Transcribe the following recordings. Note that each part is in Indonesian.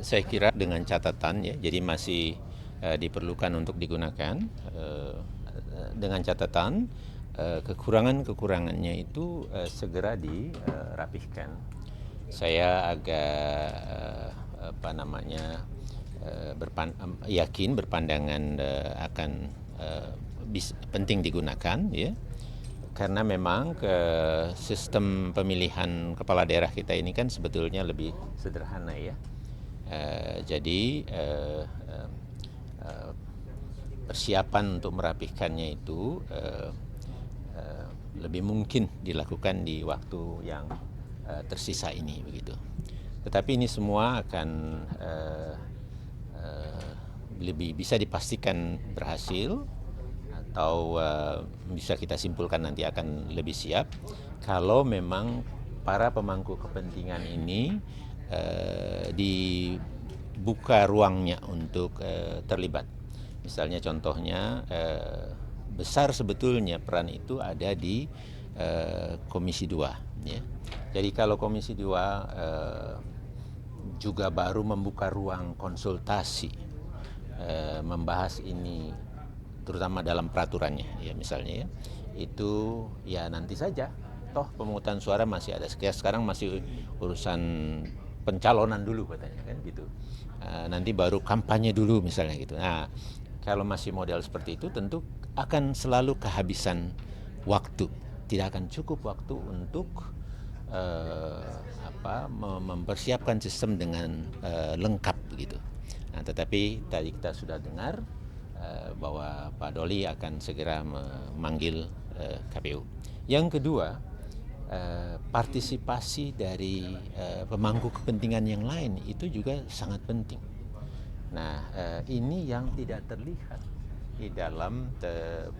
Saya kira dengan catatan ya, jadi masih diperlukan untuk digunakan dengan catatan kekurangan-kekurangannya itu segera dirapihkan. Saya agak yakin berpandangan akan penting digunakan ya, karena memang sistem pemilihan kepala daerah kita ini kan sebetulnya lebih sederhana ya. Jadi persiapan untuk merapihkannya itu lebih mungkin dilakukan di waktu yang tersisa ini begitu. Tetapi ini semua akan lebih bisa dipastikan berhasil atau bisa kita simpulkan nanti akan lebih siap kalau memang para pemangku kepentingan ini dibuka ruangnya untuk terlibat. Misalnya contohnya besar sebetulnya peran itu ada di Komisi 2 ya. Jadi kalau Komisi 2 juga baru membuka ruang konsultasi membahas ini terutama dalam peraturannya ya misalnya ya, itu ya nanti saja, toh pemungutan suara masih ada, sekarang masih urusan pencalonan dulu katanya kan gitu, nanti baru kampanye dulu misalnya gitu. Nah kalau masih model seperti itu tentu akan selalu kehabisan waktu, tidak akan cukup waktu untuk mempersiapkan sistem dengan lengkap begitu. Nah, tetapi tadi kita sudah dengar bahwa Pak Doli akan segera memanggil KPU. Yang kedua, partisipasi dari pemangku kepentingan yang lain itu juga sangat penting. Nah, ini yang tidak terlihat di dalam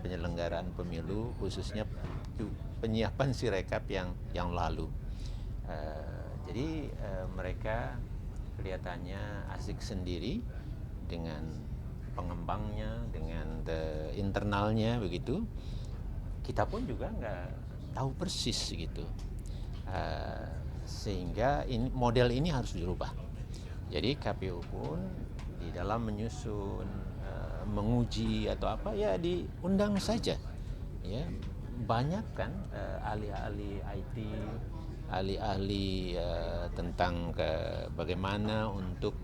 penyelenggaraan pemilu, khususnya penyiapan Sirekap yang lalu. Jadi mereka kelihatannya asik sendiri dengan pengembangnya, dengan internalnya begitu. Kita pun juga nggak tahu persis gitu. Sehingga model ini harus dirubah. Jadi KPU pun di dalam menyusun, menguji atau apa ya diundang saja. Ya, banyak kan ahli-ahli IT, ahli-ahli tentang bagaimana untuk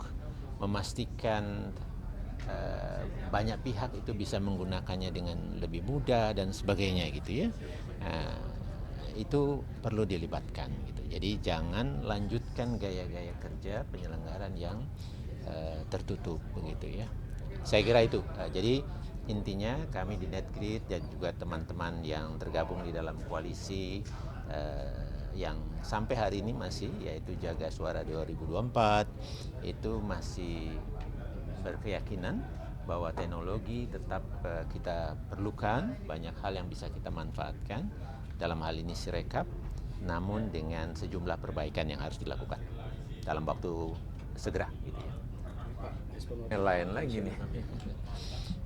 memastikan banyak pihak itu bisa menggunakannya dengan lebih mudah dan sebagainya gitu ya. Itu perlu dilibatkan gitu. Jadi jangan lanjutkan gaya-gaya kerja penyelenggaraan yang tertutup begitu ya. Saya kira itu. Jadi intinya kami di Netgrid dan juga teman-teman yang tergabung di dalam koalisi yang sampai hari ini masih, yaitu Jaga Suara 2024, itu masih berkeyakinan bahwa teknologi tetap kita perlukan, banyak hal yang bisa kita manfaatkan, dalam hal ini Sirekap, namun dengan sejumlah perbaikan yang harus dilakukan dalam waktu segera gitu ya. Yang lain lagi nih.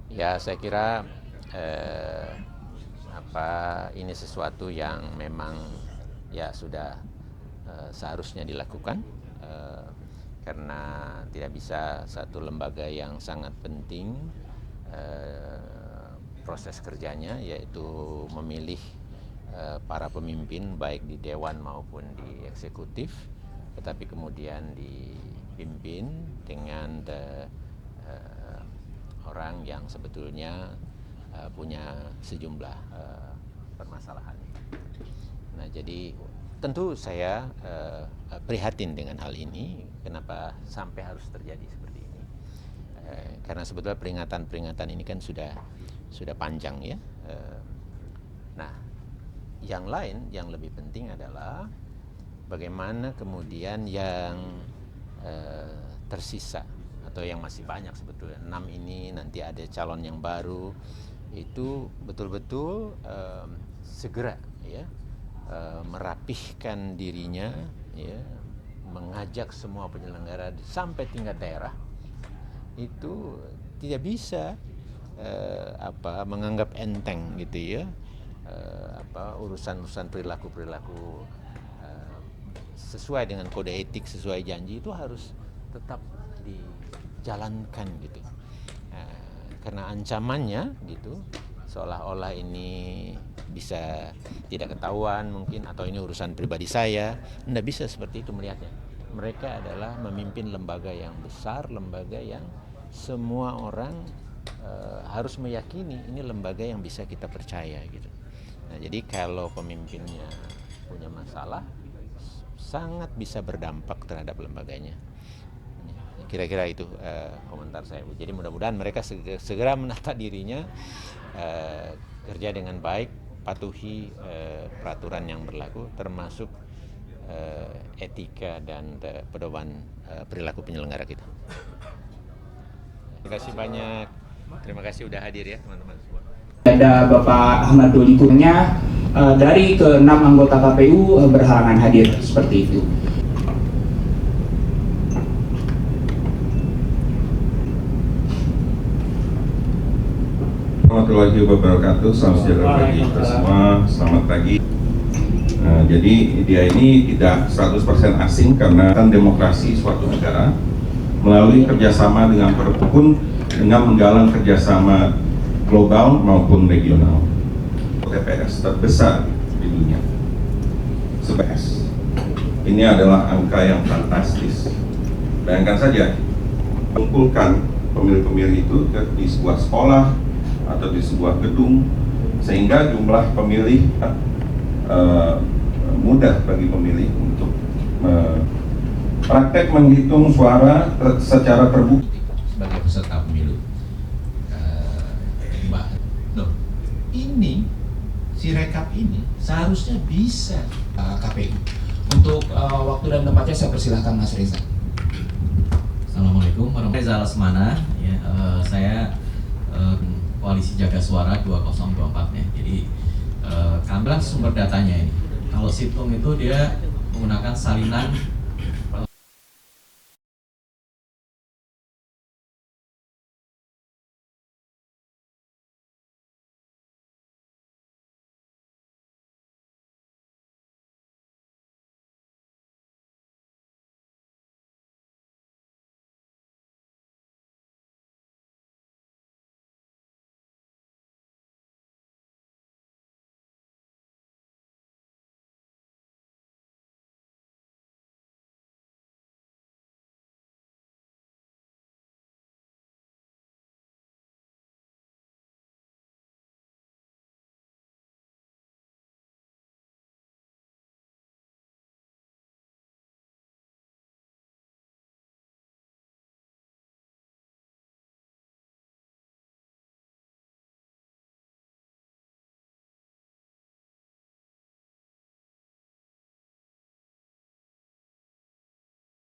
Ya saya kira ini sesuatu yang memang ya sudah seharusnya dilakukan, karena tidak bisa satu lembaga yang sangat penting proses kerjanya, yaitu memilih para pemimpin baik di dewan maupun di eksekutif, tetapi kemudian dipimpin dengan orang yang sebetulnya punya sejumlah permasalahan. Nah, jadi tentu saya prihatin dengan hal ini. Kenapa sampai harus terjadi seperti ini? Karena sebetulnya peringatan-peringatan ini kan sudah panjang ya. Nah, yang lain yang lebih penting adalah bagaimana kemudian yang tersisa atau yang masih banyak sebetulnya 6 ini, nanti ada calon yang baru, itu betul-betul segera ya merapihkan dirinya ya, mengajak semua penyelenggara sampai tingkat daerah itu tidak bisa menganggap enteng gitu ya, urusan-urusan perilaku sesuai dengan kode etik, sesuai janji itu harus tetap dijalankan gitu. Karena ancamannya gitu seolah-olah ini bisa tidak ketahuan mungkin, atau ini urusan pribadi saya. Tidak bisa seperti itu melihatnya. Mereka adalah memimpin lembaga yang besar, lembaga yang semua orang harus meyakini ini lembaga yang bisa kita percaya gitu. Nah, jadi kalau pemimpinnya punya masalah, sangat bisa berdampak terhadap lembaganya. Kira-kira itu komentar saya. Jadi mudah-mudahan mereka segera menata dirinya, kerja dengan baik, patuhi peraturan yang berlaku, termasuk etika dan pedoman perilaku penyelenggara kita. Terima kasih banyak. Terima kasih udah hadir ya teman-teman semua. Ada Bapak Ahmad Doli Kurnia dari ke-6 anggota KPU berhalangan hadir seperti itu. Warahmatullahi wabarakatuh. Selamat sejahtera bagi kita semua. Selamat pagi. Jadi dia ini tidak 100% asing karena kan demokrasi suatu negara melalui kerjasama dengan pun dengan menggalang kerjasama global maupun regional. TPS terbesar di dunia. TPS. Ini adalah angka yang fantastis. Bayangkan saja, mengumpulkan pemilih-pemilih itu di sebuah sekolah atau di sebuah gedung, sehingga jumlah pemilih mudah bagi pemilih untuk praktek menghitung suara secara terbuka sebagai peserta pemilu. Ini si rekap ini seharusnya bisa KPU. Untuk waktu dan tempatnya saya persilahkan Mas Reza. Assalamualaikum warahmatullahi wabarakatuh. Reza Lesmana, ya, saya Koalisi Jaga Suara 2024 ya. Jadi kami sumber datanya ini. Kalau situng itu dia menggunakan salinan